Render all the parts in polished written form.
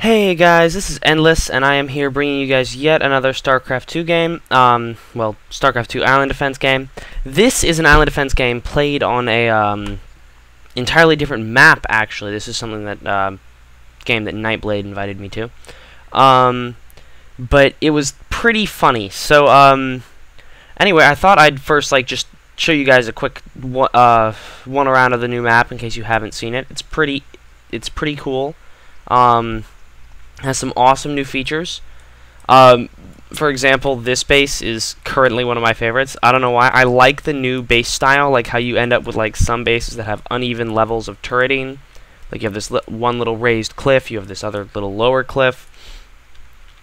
Hey guys, this is Endless, and I am here bringing you guys yet another StarCraft 2 game. Well, StarCraft 2 Island Defense game. This is an Island Defense game played on a entirely different map. Actually, this is something that game that Nightblade invited me to. But it was pretty funny. So anyway, I thought I'd first just show you guys a quick one around of the new map in case you haven't seen it. It's pretty cool. Has some awesome new features. For example, this base is currently one of my favorites. I don't know why. I like the new base style, like how you end up with some bases that have uneven levels of turreting. Like you have this one little raised cliff, you have this other little lower cliff.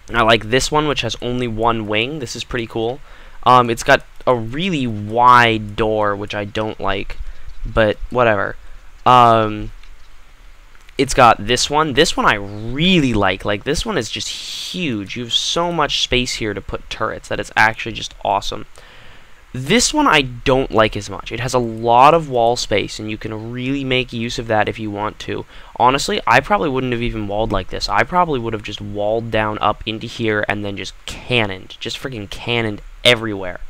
And I like this one, which has only one wing. This is pretty cool. It's got a really wide door, which I don't like, but whatever. It's got this one. This one I really like. This one is just huge. You have so much space here to put turrets that it's actually just awesome. This one I don't like as much. It has a lot of wall space, and you can really make use of that if you want to. Honestly, I probably wouldn't have even walled like this. I probably would have just walled down up into here and then just cannoned. Just freaking cannoned everywhere.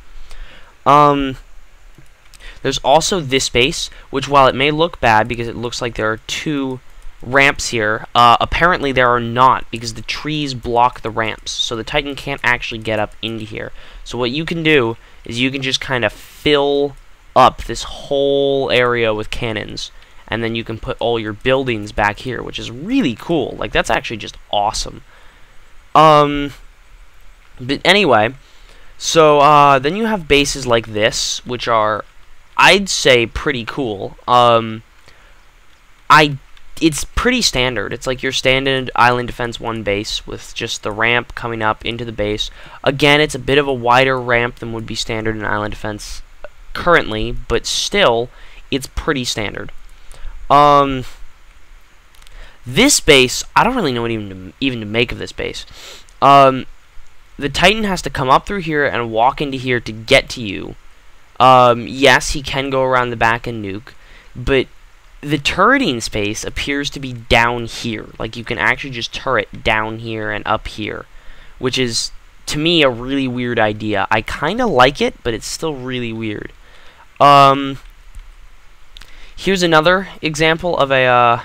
There's also this base, which while it may look bad because it looks like there are two ramps here, apparently there are not, because the trees block the ramps, so the Titan can't actually get up into here. So what you can do is you can just kind of fill up this whole area with cannons, and then you can put all your buildings back here, which is really cool. That's actually just awesome. But anyway, so then you have bases like this, which are, I'd say, pretty cool. It's pretty standard. It's like your standard Island Defense 1 base with just the ramp coming up into the base. Again, it's a bit of a wider ramp than would be standard in Island Defense currently, but still, it's pretty standard. This base, I don't really know what even to make of this base. The Titan has to come up through here and walk into here to get to you. Yes, he can go around the back and nuke, but the turreting space appears to be down here. You can actually just turret down here and up here, which is, to me, a really weird idea. I kind of like it, but it's still really weird. Here's another example of a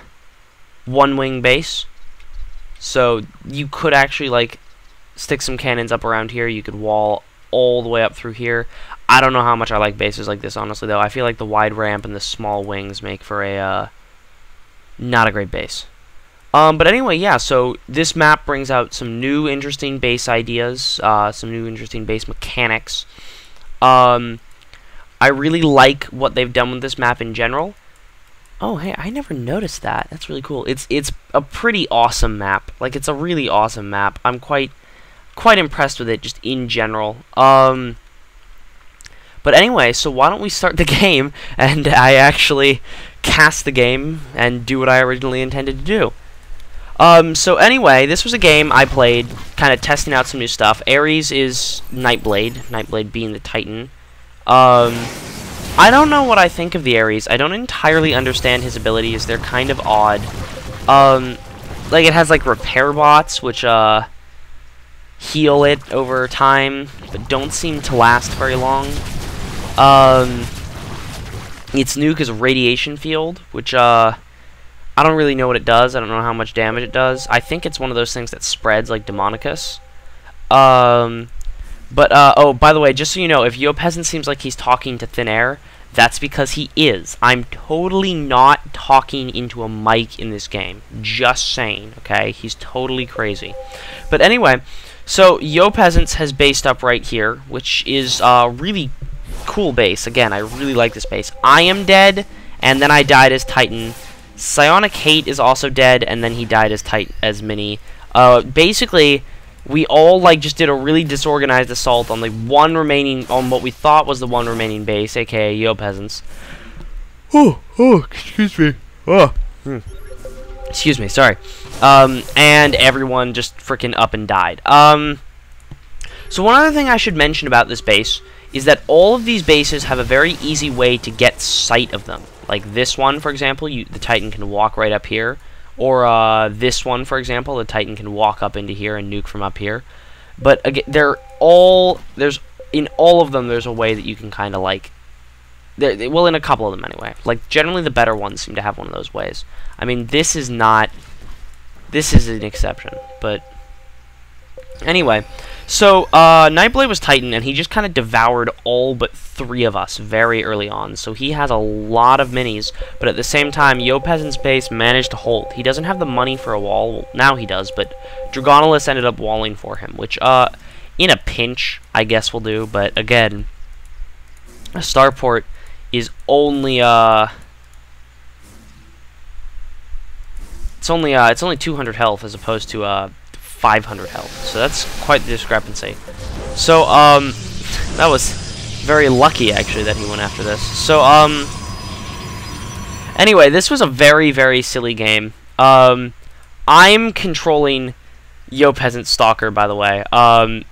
one-wing base. So you could actually, stick some cannons up around here. You could wall all the way up through here. I don't know how much I like bases like this, honestly, though. I feel like the wide ramp and the small wings make for a not a great base. But anyway, yeah, so this map brings out some new interesting base ideas, some new interesting base mechanics. I really like what they've done with this map in general. Oh, hey, I never noticed that. That's really cool. It's a pretty awesome map. It's a really awesome map. I'm quite impressed with it just in general. But anyway, so why don't we start the game, and I actually cast the game and do what I originally intended to do. So anyway, this was a game I played, kind of testing out some new stuff. Ares is Nightblade, Nightblade being the Titan. I don't know what I think of the Ares. I don't entirely understand his abilities. They're kind of odd. It has repair bots, which heal it over time, but don't seem to last very long. Its nuke is a radiation field, which I don't really know what it does. I don't know how much damage it does. I think it's one of those things that spreads like Demonicus. Oh, by the way, just so you know, if Peasant seems like he's talking to thin air, that's because he is. I'm totally not talking into a mic in this game. Just saying, okay? He's totally crazy. But anyway, so Peasants has based up right here, which is really cool base. Again, I really like this base. I am dead, and then I died as Titan. Psionic Hate is also dead, and then he died as Mini. Basically, we all just did a really disorganized assault on on what we thought was the one remaining base, aka Peasants. Oh, excuse me. Excuse me, sorry. And everyone just freaking up and died. So one other thing I should mention about this base is that all of these bases have a very easy way to get sight of them. Like this one, for example, the Titan can walk right up here, Or this one, for example, the Titan can walk up into here and nuke from up here. But again, in all of them, there's a way that you can kind of like, well, in a couple of them anyway. Like, generally the better ones seem to have one of those ways. I mean, this is an exception, but anyway. So, Nightblade was Titan, and he just kind of devoured all but 3 of us very early on. So he has a lot of minis, but at the same time, Peasant's base managed to hold. He doesn't have the money for a wall. Well, now he does, but Dragonolus ended up walling for him, which, in a pinch, I guess will do. But again, a starport is only, it's only 200 health as opposed to, 500 health, so that's quite the discrepancy. So, that was very lucky, actually, that he went after this. So, anyway, this was a very, very silly game. I'm controlling Peasant Stalker, by the way. I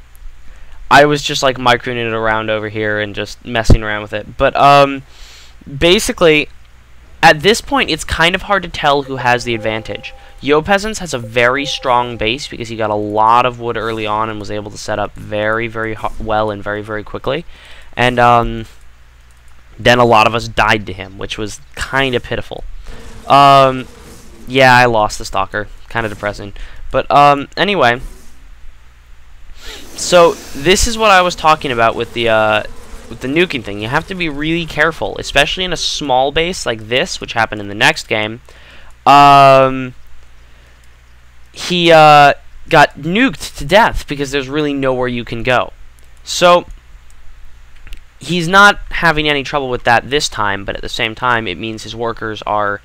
was just, like, microing it around over here and just messing around with it. But, basically, at this point, it's kind of hard to tell who has the advantage. Peasants has a very strong base because he got a lot of wood early on and was able to set up very, very well and very, very quickly. And then a lot of us died to him, which was kind of pitiful. Yeah, I lost the Stalker. Kind of depressing. But anyway, so this is what I was talking about with the nuking thing. You have to be really careful, especially in a small base like this, which happened in the next game. He got nuked to death because there's really nowhere you can go. So he's not having any trouble with that this time, but at the same time, it means his workers are...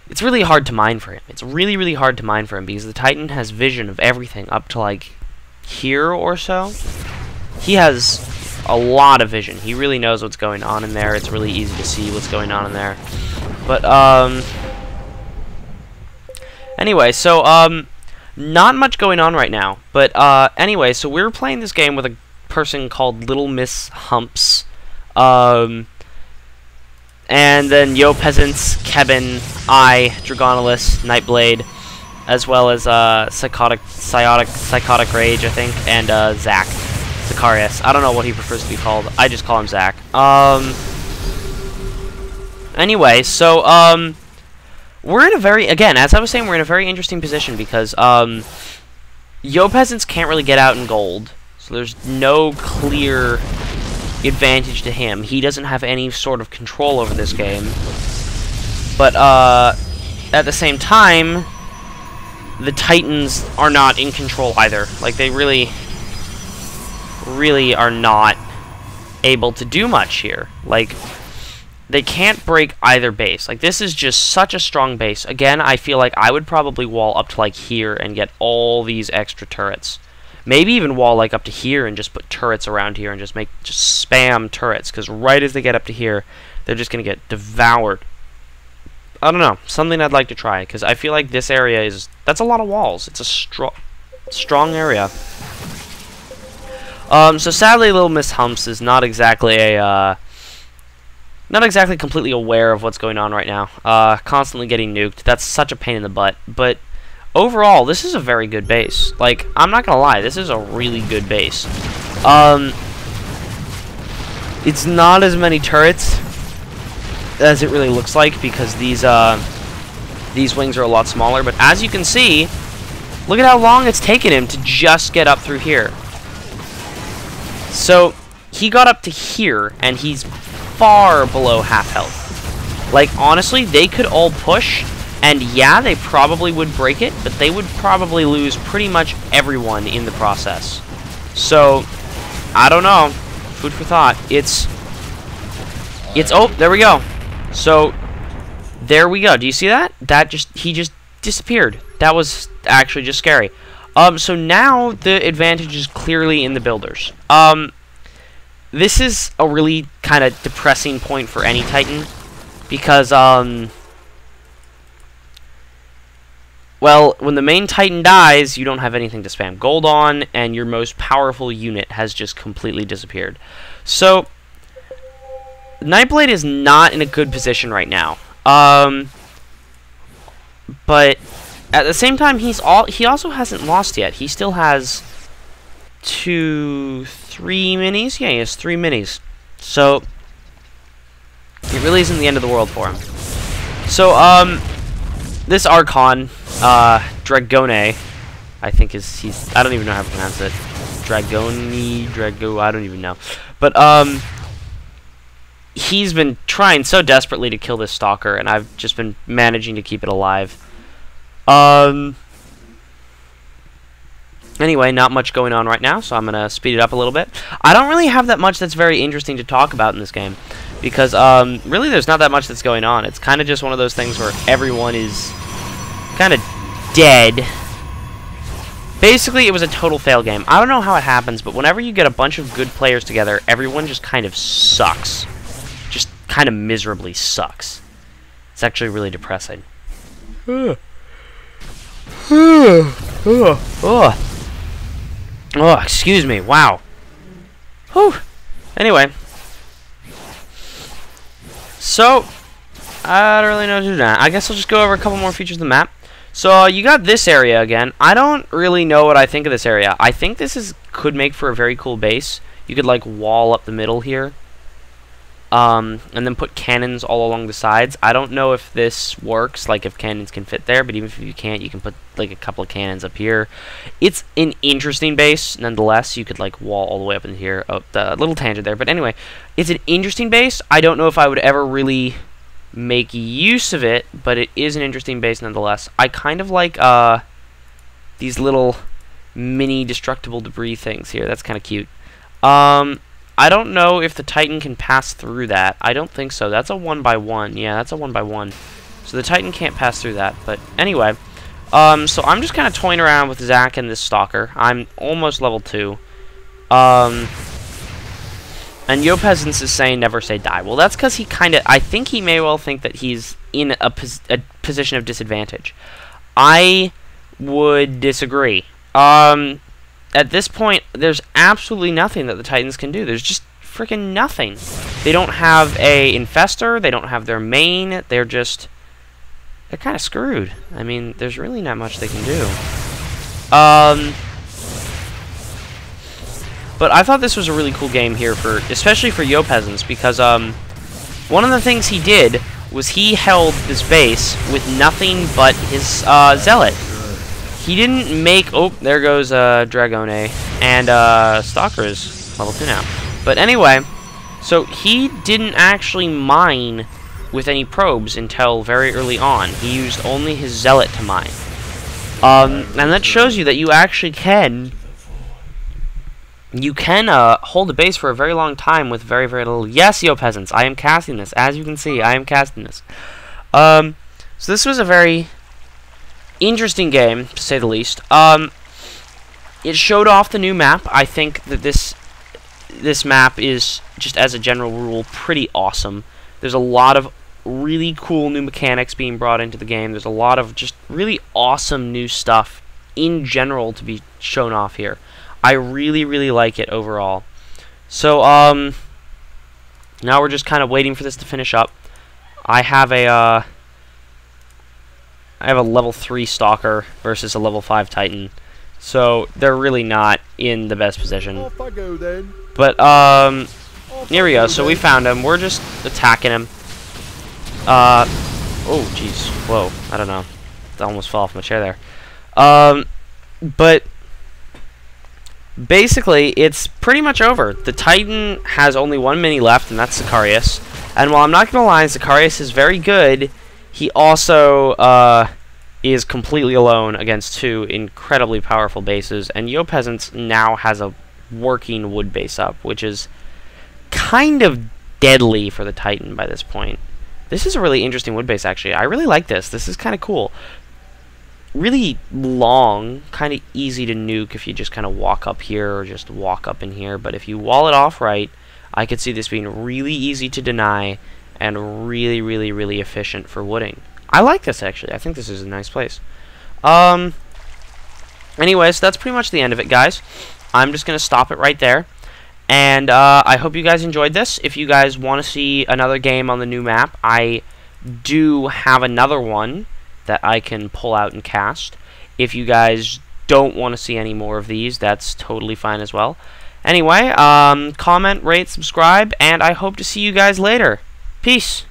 It's really hard to mine for him. It's really, really hard to mine for him because the Titan has vision of everything up to, like, here or so. He has a lot of vision. He really knows what's going on in there. It's really easy to see what's going on in there. But, anyway, so, not much going on right now. But, anyway, so we were playing this game with a person called Little Miss Humps. And then Peasants, Kevin, Dragonolus, Nightblade, as well as, Psychotic Rage, I think, and, Zach. Zacharias. I don't know what he prefers to be called. I just call him Zach. Anyway, so, we're in a very, again, as I was saying, we're in a very interesting position because, Peasants can't really get out in gold, so there's no clear advantage to him. He doesn't have any sort of control over this game. But, at the same time, the Titans are not in control either. Like, they really are not able to do much here. Like, they can't break either base. Like, this is just such a strong base. Again, I feel like I would probably wall up to, like, here and get all these extra turrets. Maybe even wall, like, up to here and just put turrets around here and just spam turrets. Because right as they get up to here, they're just going to get devoured. I don't know. Something I'd like to try. Because I feel like this area is... That's a lot of walls. It's a strong area. So sadly, Little Miss Humps is not exactly a... Not exactly completely aware of what's going on right now. Constantly getting nuked. That's such a pain in the butt. But overall, this is a very good base. Like, I'm not gonna lie, this is a really good base. It's not as many turrets as it really looks like because these wings are a lot smaller. But as you can see, look at how long it's taken him to just get up through here. So he got up to here, and he's far below half health. Like, honestly, they could all push, and yeah, they probably would break it, but they would probably lose pretty much everyone in the process. So, I don't know. Food for thought. Oh, there we go. So, there we go. Do you see that? He just disappeared. That was actually just scary. So now the advantage is clearly in the builders. This is a really kind of depressing point for any Titan, because, well, when the main Titan dies, you don't have anything to spam gold on, and your most powerful unit has just completely disappeared. So, Nightblade is not in a good position right now. But At the same time, he also hasn't lost yet. He still has 3 minis. Yeah, he has 3 minis. So it really isn't the end of the world for him. So this Archon, Dragone, I think he's I don't even know how to pronounce it. I don't even know. But he's been trying so desperately to kill this Stalker, and I've just been managing to keep it alive. Anyway, not much going on right now, so I'm gonna speed it up a little bit. I don't really have that much that's very interesting to talk about in this game, because really there's not that much that's going on. It's kind of just one of those things where everyone is kind of dead. Basically, it was a total fail game. I don't know how it happens, but whenever you get a bunch of good players together, everyone just kind of sucks. Just kind of miserably sucks. It's actually really depressing. Oh, excuse me. Wow. Whew. Anyway. So, I don't really know what to do now. I guess I'll just go over a couple more features of the map. So, you got this area again. I don't really know what I think of this area. I think this could make for a very cool base. You could, like, wall up the middle here. And then put cannons all along the sides. I don't know if this works, like if cannons can fit there, but even if you can't, you can put like a couple of cannons up here. It's an interesting base, nonetheless. You could like wall all the way up in here. Oh, the little tangent there, but anyway, it's an interesting base. I don't know if I would ever really make use of it, but it is an interesting base nonetheless. I kind of like these little mini destructible debris things here. That's kind of cute. I don't know if the Titan can pass through that. I don't think so. That's a 1x1. Yeah, that's a 1x1. So the Titan can't pass through that. But anyway, so I'm just kind of toying around with Zach and this Stalker. I'm almost level 2. And Yo Peasants is saying never say die. Well, that's because he kind of... I think he may well think that he's in a position of disadvantage. I would disagree. At this point, there's absolutely nothing that the Titans can do. There's just freaking nothing. They don't have a infestor. They don't have their main. They're kind of screwed. I mean, there's really not much they can do. But I thought this was a really cool game here, especially for Yo Peasants, because one of the things he did was he held this base with nothing but his Zealot. He didn't make... Oh, there goes Dragone. And Stalker is level 2 now. But anyway, so he didn't actually mine with any probes until very early on. He used only his Zealot to mine. And that shows you that you actually can... You can hold a base for a very long time with very, very little... Yes, Yo Peasants, I am casting this. As you can see, I am casting this. So this was a very... interesting game, to say the least. It showed off the new map. I think that this map is, just as a general rule, pretty awesome. There's a lot of really cool new mechanics being brought into the game. There's a lot of just really awesome new stuff in general to be shown off here. I really, really like it overall. So, now we're just kind of waiting for this to finish up. I have a level 3 Stalker versus a level 5 Titan, so they're really not in the best position. Off I go, then. But here we go. So we found him. We're just attacking him. Oh jeez, whoa, I don't know. I almost fell off my chair there. But basically, it's pretty much over. The Titan has only one mini left, and that's Sicarius. And while I'm not gonna lie, Sicarius is very good. He also is completely alone against 2 incredibly powerful bases, and Yo Peasants now has a working wood base up, which is kind of deadly for the Titan by this point. This is a really interesting wood base, actually. I really like this. This is kind of cool. Really long, kind of easy to nuke if you just kind of walk up here or just walk up in here, but if you wall it off right, I could see this being really easy to deny and really, really, really efficient for wooding. I like this, actually. I think this is a nice place. Anyways, that's pretty much the end of it, guys. I'm just going to stop it right there. And I hope you guys enjoyed this. If you guys want to see another game on the new map, I do have another one that I can pull out and cast. If you guys don't want to see any more of these, that's totally fine as well. Anyway, comment, rate, subscribe, and I hope to see you guys later. Peace.